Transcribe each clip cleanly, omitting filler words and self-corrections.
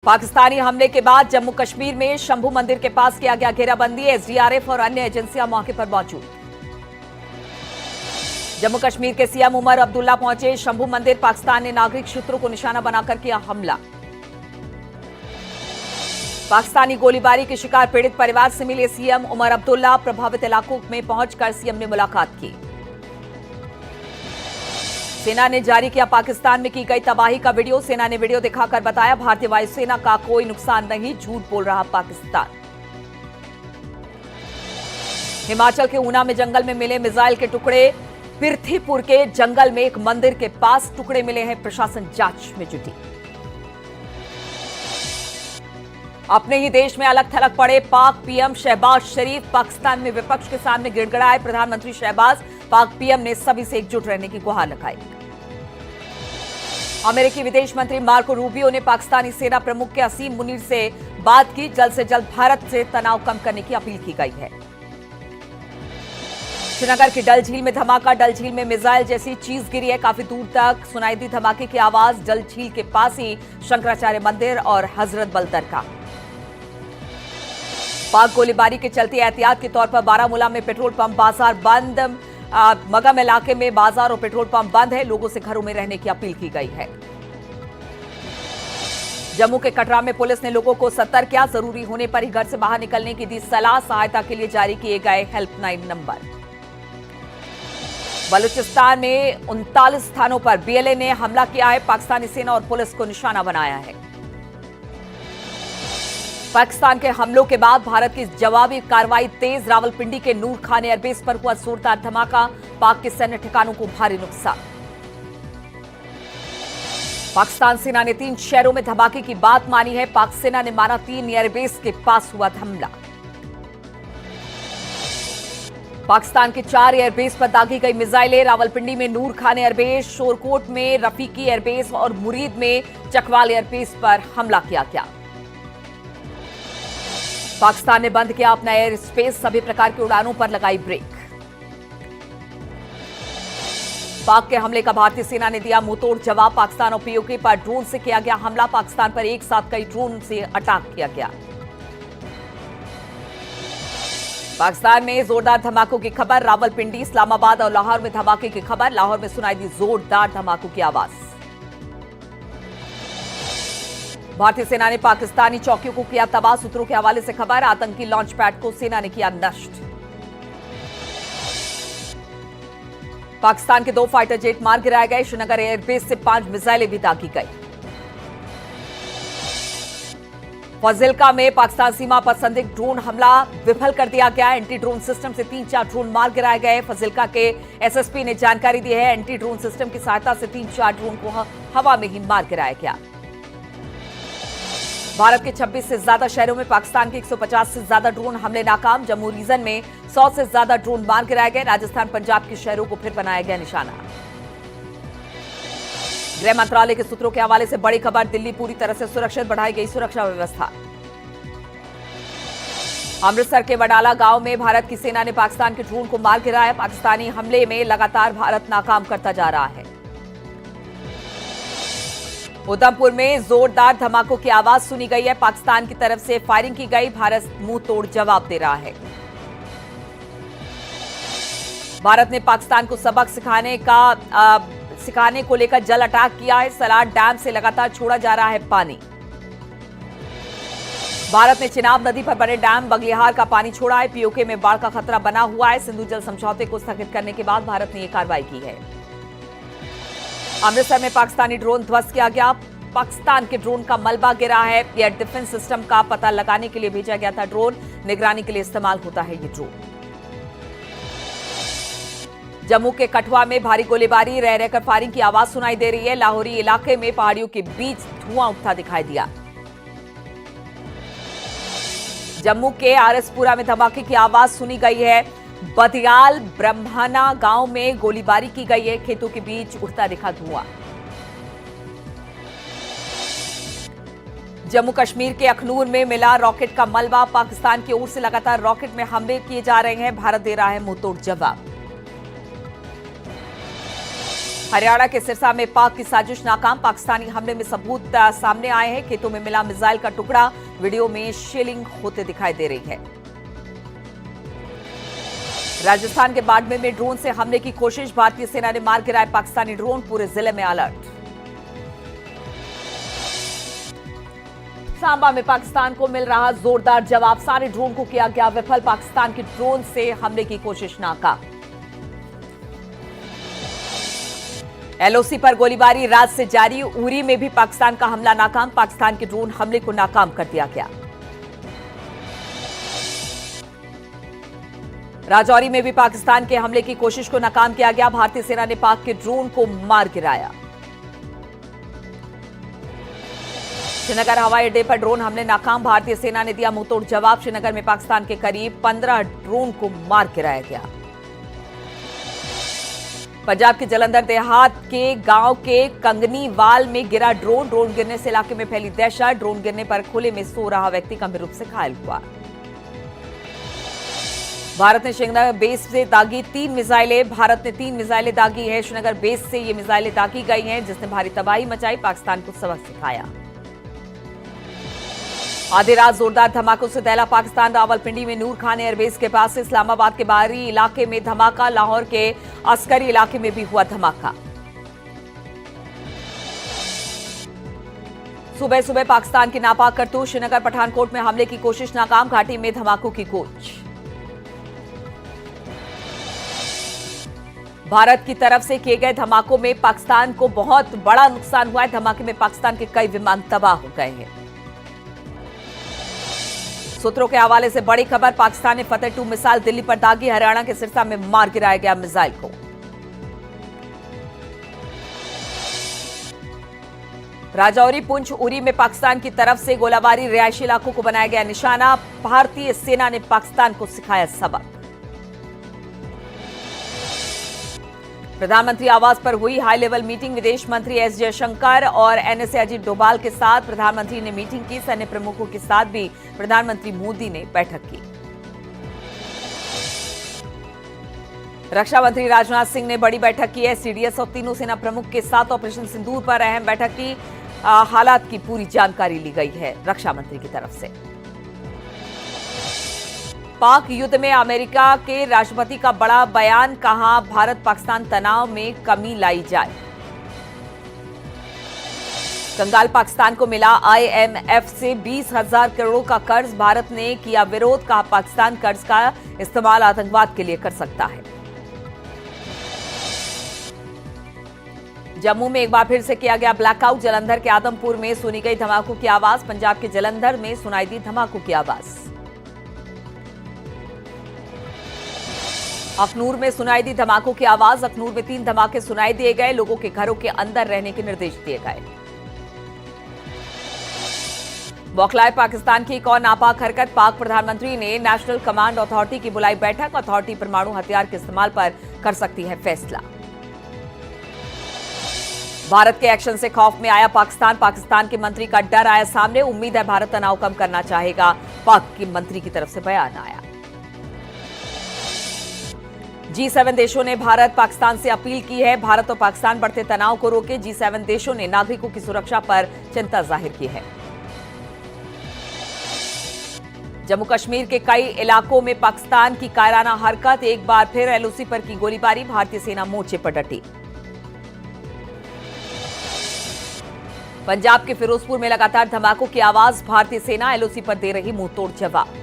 पाकिस्तानी हमले के बाद जम्मू कश्मीर में शंभू मंदिर के पास किया गया घेराबंदी। एसडीआरएफ और अन्य एजेंसियां मौके पर मौजूद। जम्मू कश्मीर के सीएम उमर अब्दुल्ला पहुंचे शंभू मंदिर। पाकिस्तान ने नागरिक सूत्रों को निशाना बनाकर किया हमला। पाकिस्तानी गोलीबारी के शिकार पीड़ित परिवार से मिले सीएम उमर अब्दुल्ला। प्रभावित इलाकों में पहुंचकर सीएम ने मुलाकात की। सेना ने जारी किया पाकिस्तान में की गई तबाही का वीडियो। सेना ने वीडियो दिखाकर बताया भारतीय वायुसेना का कोई नुकसान नहीं, झूठ बोल रहा पाकिस्तान। हिमाचल के ऊना में जंगल में मिले मिसाइल के टुकड़े। पिरथीपुर के जंगल में एक मंदिर के पास टुकड़े मिले हैं। प्रशासन जांच में जुटी। अपने ही देश में अलग थलग पड़े पाक पीएम शहबाज शरीफ। पाकिस्तान में विपक्ष के सामने गिड़गिड़ाए प्रधानमंत्री शहबाज। पाक पीएम ने सभी से एकजुट रहने की गुहार लगाई। अमेरिकी विदेश मंत्री मार्को रूबियो ने पाकिस्तानी सेना प्रमुख के असीम मुनीर से बात की। जल्द से जल्द भारत से तनाव कम करने की अपील की गई है। श्रीनगर की डल झील में धमाका। डल झील में मिसाइल जैसी चीज गिरी है। काफी दूर तक सुनाई दी धमाके की आवाज। डल झील के पास ही शंकराचार्य मंदिर और हजरत बल दरगाह। पाक गोलीबारी के चलते एहतियात के तौर पर बारामूला में पेट्रोल पंप बाजार बंद। मगम इलाके में बाजार और पेट्रोल पंप बंद है। लोगों से घरों में रहने की अपील की गई है। जम्मू के कटरा में पुलिस ने लोगों को सतर्क किया। जरूरी होने पर ही घर से बाहर निकलने की दी सलाह। सहायता के लिए जारी किए गए हेल्पलाइन नंबर। बलूचिस्तान में 39 स्थानों पर बीएलए ने हमला किया है। पाकिस्तानी सेना और पुलिस को निशाना बनाया है। पाकिस्तान के हमलों के बाद भारत की जवाबी कार्रवाई तेज। रावलपिंडी के नूर खान एयरबेस पर हुआ जोरदार धमाका। पाक के सैन्य ठिकानों को भारी नुकसान। पाकिस्तान सेना ने 3 शहरों में धमाके की बात मानी है। पाक सेना ने माना 3 एयरबेस के पास हुआ हमला। पाकिस्तान के 4 एयरबेस पर दागी गई मिसाइलें। रावलपिंडी में नूर खान एयरबेस, शोरकोट में रफीकी एयरबेस और मुरीद में चकवाल एयरबेस पर हमला किया गया। पाकिस्तान ने बंद किया अपना एयर स्पेस। सभी प्रकार की उड़ानों पर लगाई ब्रेक। पाक के हमले का भारतीय सेना ने दिया मुंहतोड़ जवाब। पाकिस्तान और पीओके पर ड्रोन से किया गया हमला। पाकिस्तान पर एक साथ कई ड्रोन से अटैक किया गया। पाकिस्तान में जोरदार धमाकों की खबर। रावलपिंडी, इस्लामाबाद और लाहौर में धमाके की खबर। लाहौर में सुनाई दी जोरदार धमाकों की आवाज। भारतीय सेना ने पाकिस्तानी चौकियों को किया तबाह। सूत्रों के हवाले से खबर। आतंकी लॉन्च पैड को सेना ने किया नष्ट। पाकिस्तान के 2 फाइटर जेट मार गिराए गए। श्रीनगर एयरबेस से 5 मिसाइलें भी दागी गई। फाजिल्का में पाकिस्तान सीमा पर संदिग्ध ड्रोन हमला विफल कर दिया गया। एंटी ड्रोन सिस्टम से 3-4 ड्रोन मार गिराए गए। फाजिल्का के एसएसपी ने जानकारी दी है। एंटी ड्रोन सिस्टम की सहायता से 3-4 ड्रोन को हवा में ही मार गिराया गया। भारत के 26 से ज्यादा शहरों में पाकिस्तान के 150 से ज्यादा ड्रोन हमले नाकाम। जम्मू रीजन में 100 से ज्यादा ड्रोन मार गिराए गए। राजस्थान, पंजाब के शहरों को फिर बनाया गया निशाना। गृह मंत्रालय के सूत्रों के हवाले से बड़ी खबर। दिल्ली पूरी तरह से सुरक्षित, बढ़ाई गई सुरक्षा व्यवस्था। अमृतसर के वडाला गांव में भारत की सेना ने पाकिस्तान के ड्रोन को मार गिराया। पाकिस्तानी हमले में लगातार भारत नाकाम करता जा रहा है। उधमपुर में जोरदार धमाकों की आवाज सुनी गई है। पाकिस्तान की तरफ से फायरिंग की गई। भारत मुंह तोड़ जवाब दे रहा है। भारत ने पाकिस्तान को सबक सिखाने को लेकर जल अटैक किया है। सलार डैम से लगातार छोड़ा जा रहा है पानी। भारत ने चिनाब नदी पर बने डैम बगलिहार का पानी छोड़ा है। पीओके में बाढ़ का खतरा बना हुआ है। सिंधु जल समझौते को स्थगित करने के बाद भारत ने यह कार्रवाई की है। अमृतसर में पाकिस्तानी ड्रोन ध्वस्त किया गया। पाकिस्तान के ड्रोन का मलबा गिरा है। एयर डिफेंस सिस्टम का पता लगाने के लिए भेजा गया था ड्रोन। निगरानी के लिए इस्तेमाल होता है ये ड्रोन। जम्मू के कठुआ में भारी गोलीबारी। रह रहकर फायरिंग की आवाज सुनाई दे रही है। लाहौरी इलाके में पहाड़ियों के बीच धुआं उठता दिखाई दिया। जम्मू के आरएसपुरा में धमाके की आवाज सुनी गई है। बदियाल ब्रह्मणा गांव में गोलीबारी की गई है। खेतों के बीच उठता दिखा धुआं। जम्मू कश्मीर के अखनूर में मिला रॉकेट का मलबा। पाकिस्तान की ओर से लगातार रॉकेट में हमले किए जा रहे हैं। भारत दे रहा है मुंहतोड़ जवाब। हरियाणा के सिरसा में पाक की साजिश नाकाम, पाकिस्तानी हमले में सबूत सामने आए हैं। खेतों में मिला मिसाइल का टुकड़ा, वीडियो में शेलिंग होते दिखाई दे रही है। राजस्थान के बाड़मेर में ड्रोन से हमले की कोशिश, भारतीय सेना ने मार गिराए पाकिस्तानी ड्रोन, पूरे जिले में अलर्ट। सांबा में पाकिस्तान को मिल रहा जोरदार जवाब, सारे ड्रोन को किया गया विफल, पाकिस्तान की ड्रोन से हमले की कोशिश नाकाम। एलओसी पर गोलीबारी रात से जारी, उरी में भी पाकिस्तान का हमला नाकाम, पाकिस्तान के ड्रोन हमले को नाकाम कर दिया गया। राजौरी में भी पाकिस्तान के हमले की कोशिश को नाकाम किया गया, भारतीय सेना ने पाक के ड्रोन को मार गिराया। श्रीनगर हवाई अड्डे पर ड्रोन हमले नाकाम, भारतीय सेना ने दिया मुंहतोड़ जवाब, श्रीनगर में पाकिस्तान के करीब 15 ड्रोन को मार गिराया गया। पंजाब के जलंधर देहात के गांव के कंगनीवाल में गिरा ड्रोन, ड्रोन गिरने से इलाके में फैली दहशत, ड्रोन गिरने पर खुले में सो रहा व्यक्ति गंभीर रूप से घायल हुआ। भारत ने श्रीनगर बेस से दागी 3 मिसाइलें, भारत ने 3 मिसाइलें दागी हैं, श्रीनगर बेस से ये मिसाइलें दागी गई हैं, जिसने भारी तबाही मचाई, पाकिस्तान को सबक सिखाया। आधी रात जोरदार धमाकों से दहला पाकिस्तान, रावलपिंडी में नूर खान एयरबेस के पास इस्लामाबाद के बाहरी इलाके में धमाका, लाहौर के अस्करी इलाके में भी हुआ धमाका। सुबह सुबह पाकिस्तान की नापाक करतूत, श्रीनगर पठानकोट में हमले की कोशिश नाकाम, घाटी में धमाकों की गूंज। भारत की तरफ से किए गए धमाकों में पाकिस्तान को बहुत बड़ा नुकसान हुआ है, धमाके में पाकिस्तान के कई विमान तबाह हो गए हैं। सूत्रों के हवाले से बड़ी खबर, पाकिस्तान ने फतेह 2 मिसाइल दिल्ली पर दागी, हरियाणा के सिरसा में मार गिराया गया मिसाइल को। राजौरी, पुंछ, उरी में पाकिस्तान की तरफ से गोलाबारी, रिहायशी इलाकों को बनाया गया निशाना, भारतीय सेना ने पाकिस्तान को सिखाया सबक। प्रधानमंत्री आवास पर हुई हाई लेवल मीटिंग, विदेश मंत्री एस जयशंकर और एनएसए अजीत डोभाल के साथ प्रधानमंत्री ने मीटिंग की, सैन्य प्रमुखों के साथ भी प्रधानमंत्री मोदी ने बैठक की। रक्षा मंत्री राजनाथ सिंह ने बड़ी बैठक की है, सीडीएस और तीनों सेना प्रमुख के साथ ऑपरेशन सिंदूर पर अहम बैठक की, हालात की पूरी जानकारी ली गई है रक्षा मंत्री की तरफ से। पाक युद्ध में अमेरिका के राष्ट्रपति का बड़ा बयान, कहा भारत पाकिस्तान तनाव में कमी लाई जाए। कंगाल पाकिस्तान को मिला आईएमएफ से 20,000 करोड़ का कर्ज, भारत ने किया विरोध, कहा पाकिस्तान कर्ज का इस्तेमाल आतंकवाद के लिए कर सकता है। जम्मू में एक बार फिर से किया गया ब्लैकआउट, जलंधर के आदमपुर में सुनी गई धमाकों की आवाज, पंजाब के जलंधर में सुनाई दी धमाकों की आवाज। अखनूर में सुनाई दी धमाकों की आवाज, अखनूर में 3 धमाके सुनाई दिए गए, लोगों के घरों के अंदर रहने के निर्देश दिए गए। बौखलाए पाकिस्तान की एक और नापाक हरकत, पाक प्रधानमंत्री ने नेशनल कमांड अथॉरिटी की बुलाई बैठक, अथॉरिटी परमाणु हथियार के इस्तेमाल पर कर सकती है फैसला। भारत के एक्शन से खौफ में आया पाकिस्तान, पाकिस्तान के मंत्री का डर आया सामने, उम्मीद है भारत तनाव कम करना चाहेगा, पाक के मंत्री की तरफ से बयान आया। G7 देशों ने भारत पाकिस्तान से अपील की है, भारत और पाकिस्तान बढ़ते तनाव को रोके, G7 देशों ने नागरिकों की सुरक्षा पर चिंता जाहिर की है। जम्मू कश्मीर के कई इलाकों में पाकिस्तान की कायराना हरकत, एक बार फिर एलओसी पर की गोलीबारी, भारतीय सेना मोर्चे पर डटी। पंजाब के फिरोजपुर में लगातार धमाकों की आवाज, भारतीय सेना एलओसी पर दे रही मुंहतोड़ जवाब।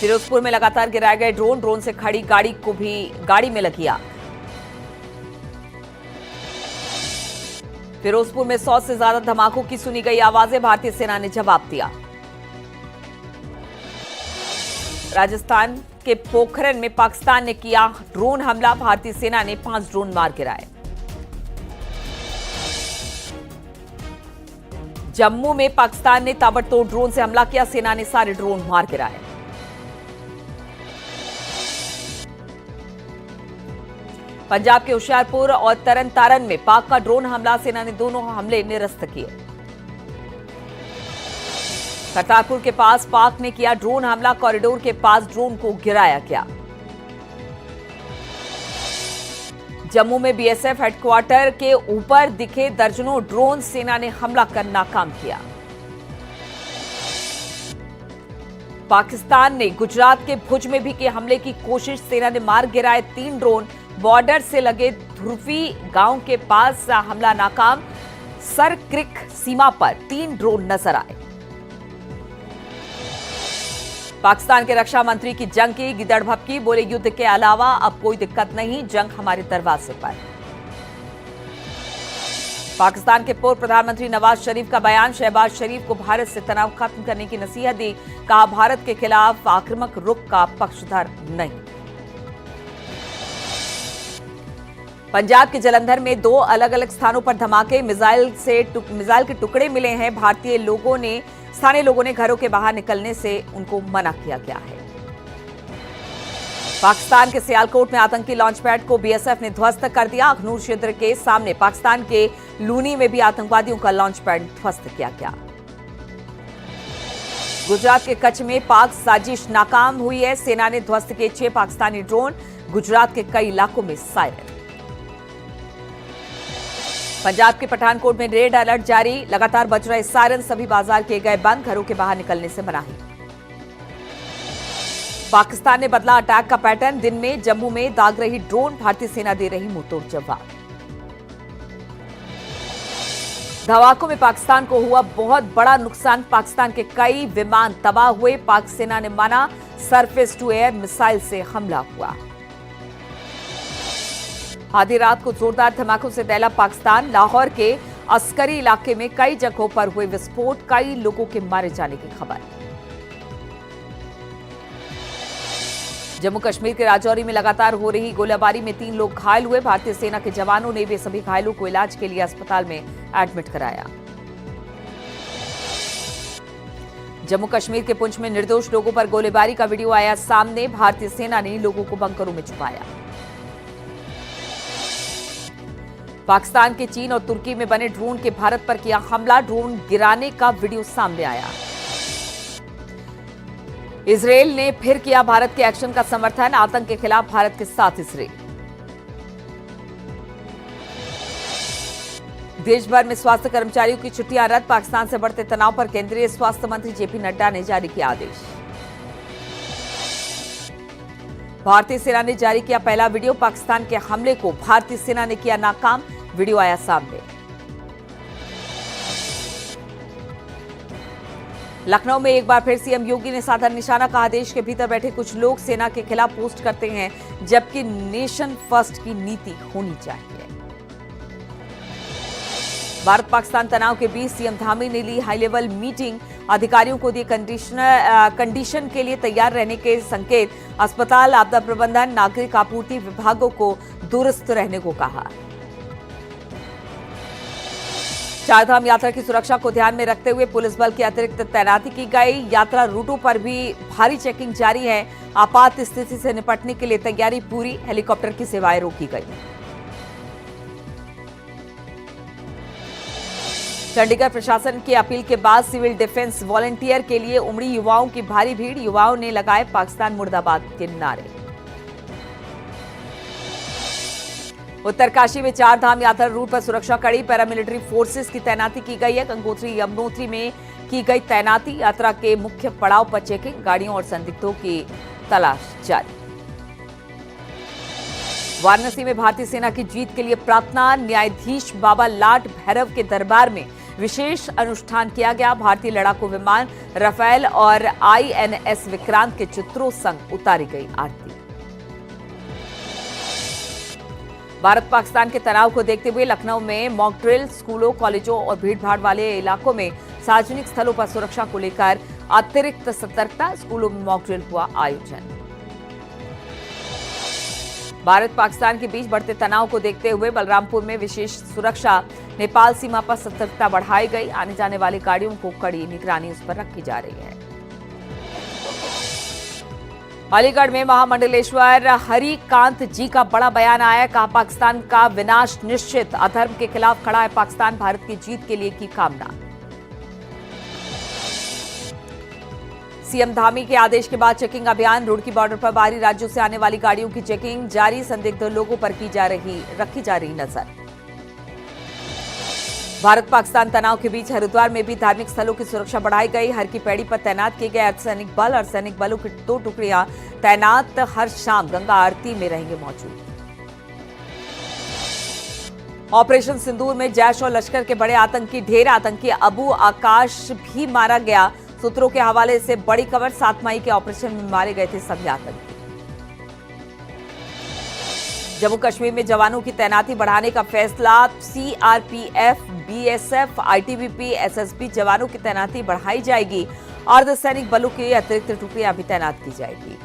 फिरोजपुर में लगातार गिराए गए ड्रोन, ड्रोन से खड़ी गाड़ी को भी गाड़ी में लगी आग। फिरोजपुर में 100 से ज्यादा धमाकों की सुनी गई आवाजें, भारतीय सेना ने जवाब दिया। राजस्थान के पोखरण में पाकिस्तान ने किया ड्रोन हमला, भारतीय सेना ने 5 ड्रोन मार गिराए। जम्मू में पाकिस्तान ने ताबड़तोड़ ड्रोन से हमला किया, सेना ने सारे ड्रोन मार गिराए। पंजाब के होशियारपुर और तरन तारन में पाक का ड्रोन हमला, सेना ने दोनों हमले निरस्त किए। करतारपुर के पास पाक ने किया ड्रोन हमला, कॉरिडोर के पास ड्रोन को गिराया गया। जम्मू में बीएसएफ हेडक्वार्टर के ऊपर दिखे दर्जनों ड्रोन, सेना ने हमला कर नाकाम किया। पाकिस्तान ने गुजरात के भुज में भी किए हमले की कोशिश, सेना ने मार गिराए 3 ड्रोन। बॉर्डर से लगे ध्रुवी गांव के पास हमला नाकाम, सर क्रिक सीमा पर 3 ड्रोन नजर आए। पाकिस्तान के रक्षा मंत्री की जंग की गिदड़ भपकी, बोले युद्ध के अलावा अब कोई दिक्कत नहीं, जंग हमारे दरवाजे पर। पाकिस्तान के पूर्व प्रधानमंत्री नवाज शरीफ का बयान, शहबाज शरीफ को भारत से तनाव खत्म करने की नसीहत दी, कहा भारत के खिलाफ आक्रामक रुख का पक्षधर नहीं। पंजाब के जलंधर में 2 अलग अलग स्थानों पर धमाके, मिसाइल के टुकड़े मिले हैं। स्थानीय लोगों ने घरों के बाहर निकलने से उनको मना किया गया है। पाकिस्तान के सियालकोट में आतंकी लॉन्च पैड को बीएसएफ ने ध्वस्त कर दिया। अखनूर क्षेत्र के सामने पाकिस्तान के लूनी में भी आतंकवादियों का लॉन्च पैड ध्वस्त किया गया। गुजरात के कच्छ में पाक साजिश नाकाम हुई है, सेना ने ध्वस्त किए 6 पाकिस्तानी ड्रोन, गुजरात के कई इलाकों में सायरन। पंजाब के पठानकोट में रेड अलर्ट जारी, लगातार बज रहे सायरन, सभी बाजार किए गए बंद, घरों के बाहर निकलने से मनाही। पाकिस्तान ने बदला अटैक का पैटर्न, दिन में जम्मू में दाग रही ड्रोन, भारतीय सेना दे रही मुंहतोड़ जवाब। धमाकों में पाकिस्तान को हुआ बहुत बड़ा नुकसान, पाकिस्तान के कई विमान तबाह हुए, पाक सेना ने माना सरफेस टू एयर मिसाइल से हमला हुआ। आधी रात को जोरदार धमाकों से दहला पाकिस्तान, लाहौर के अस्करी इलाके में कई जगहों पर हुए विस्फोट, कई लोगों के मारे जाने की खबर। जम्मू कश्मीर के राजौरी में लगातार हो रही गोलीबारी में 3 लोग घायल हुए, भारतीय सेना के जवानों ने भी सभी घायलों को इलाज के लिए अस्पताल में एडमिट कराया। जम्मू कश्मीर के पुंछ में निर्दोष लोगों पर गोलीबारी का वीडियो आया सामने, भारतीय सेना ने लोगों को बंकरों में छुपाया। पाकिस्तान के चीन और तुर्की में बने ड्रोन के भारत पर किया हमला, ड्रोन गिराने का वीडियो सामने आया। इजरायल ने फिर किया भारत के एक्शन का समर्थन, आतंक के खिलाफ भारत के साथ इजरायल। देश भर में स्वास्थ्य कर्मचारियों की छुट्टियां रद्द, पाकिस्तान से बढ़ते तनाव पर केंद्रीय स्वास्थ्य मंत्री जेपी नड्डा ने जारी किया आदेश। भारतीय सेना ने जारी किया पहला वीडियो, पाकिस्तान के हमले को भारतीय सेना ने किया नाकाम, वीडियो आया सामने। लखनऊ में एक बार फिर सीएम योगी ने साधा निशाना, कहा देश के भीतर बैठे कुछ लोग सेना के खिलाफ पोस्ट करते हैं, जबकि नेशन फर्स्ट की नीति होनी चाहिए। भारत पाकिस्तान तनाव के बीच सीएम धामी ने ली हाई लेवल मीटिंग, अधिकारियों को दिए कंडीशन के लिए तैयार रहने के संकेत, अस्पताल, आपदा प्रबंधन, नागरिक आपूर्ति विभागों को दुरुस्त रहने को कहा। चारधाम यात्रा की सुरक्षा को ध्यान में रखते हुए पुलिस बल की अतिरिक्त तैनाती की गई, यात्रा रूटों पर भी भारी चेकिंग जारी है, आपात स्थिति से निपटने के लिए तैयारी पूरी, हेलीकॉप्टर की सेवाएं रोकी गई। चंडीगढ़ प्रशासन की अपील के बाद सिविल डिफेंस वॉलंटियर के लिए उमड़ी युवाओं की भारी भीड़, युवाओं ने लगाए पाकिस्तान मुर्दाबाद के नारे। उत्तरकाशी में चारधाम यात्रा रूट पर सुरक्षा कड़ी, पैरामिलिट्री फोर्सेस की तैनाती की गई है, गंगोत्री यमुनोत्री में की गई तैनाती, यात्रा के मुख्य पड़ाव पर चेकिंग, गाड़ियों और संदिग्धों की तलाश जारी। वाराणसी में भारतीय सेना की जीत के लिए प्रार्थना, न्यायाधीश बाबा लाट भैरव के दरबार में विशेष अनुष्ठान किया गया, भारतीय लड़ाकू विमान राफेल और आईएनएस विक्रांत के चित्रों संग उतारी गई आरती। भारत पाकिस्तान के तनाव को देखते हुए लखनऊ में मॉक ड्रिल, स्कूलों, कॉलेजों और भीड़भाड़ वाले इलाकों में सार्वजनिक स्थलों पर सुरक्षा को लेकर अतिरिक्त सतर्कता, स्कूलों में मॉक ड्रिल हुआ आयोजन। भारत पाकिस्तान के बीच बढ़ते तनाव को देखते हुए बलरामपुर में विशेष सुरक्षा, नेपाल सीमा पर सतर्कता बढ़ाई गई, आने जाने वाली गाड़ियों को कड़ी निगरानी उस पर रखी जा रही है। अलीगढ़ में महामंडलेश्वर हरिकांत जी का बड़ा बयान आया, कहा पाकिस्तान का विनाश निश्चित, अधर्म के खिलाफ खड़ा है पाकिस्तान, भारत की जीत के लिए की कामना। सीएम धामी के आदेश के बाद चेकिंग अभियान, रुड़की बॉर्डर पर बाहरी राज्यों से आने वाली गाड़ियों की चेकिंग जारी, संदिग्ध लोगों पर रखी जा रही नजर। भारत पाकिस्तान तनाव के बीच हरिद्वार में भी धार्मिक स्थलों की सुरक्षा बढ़ाई गई। हर की पैड़ी पर तैनात किए गए अर्धसैनिक बल और सैनिक बलों की 2 टुकड़ियां तैनात हर शाम गंगा आरती में रहेंगे मौजूद। ऑपरेशन सिंदूर में जैश और लश्कर के बड़े आतंकी ढेर आतंकी अबू आकाश भी मारा गया। सूत्रों के हवाले से बड़ी खबर, 7 मई के ऑपरेशन में मारे गए थे सभी आतंकी। जम्मू कश्मीर में जवानों की तैनाती बढ़ाने का फैसला, सीआरपीएफ, बीएसएफ, आईटीबीपी, एसएसबी जवानों की तैनाती बढ़ाई जाएगी। अर्धसैनिक बलों की अतिरिक्त टुकड़ियां भी तैनात की जाएगी।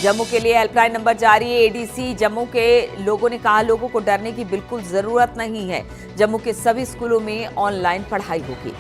जम्मू के लिए हेल्पलाइन नंबर जारी, एडीसी जम्मू के लोगों ने कहा, लोगों को डरने की बिल्कुल जरूरत नहीं है। जम्मू के सभी स्कूलों में ऑनलाइन पढ़ाई होगी।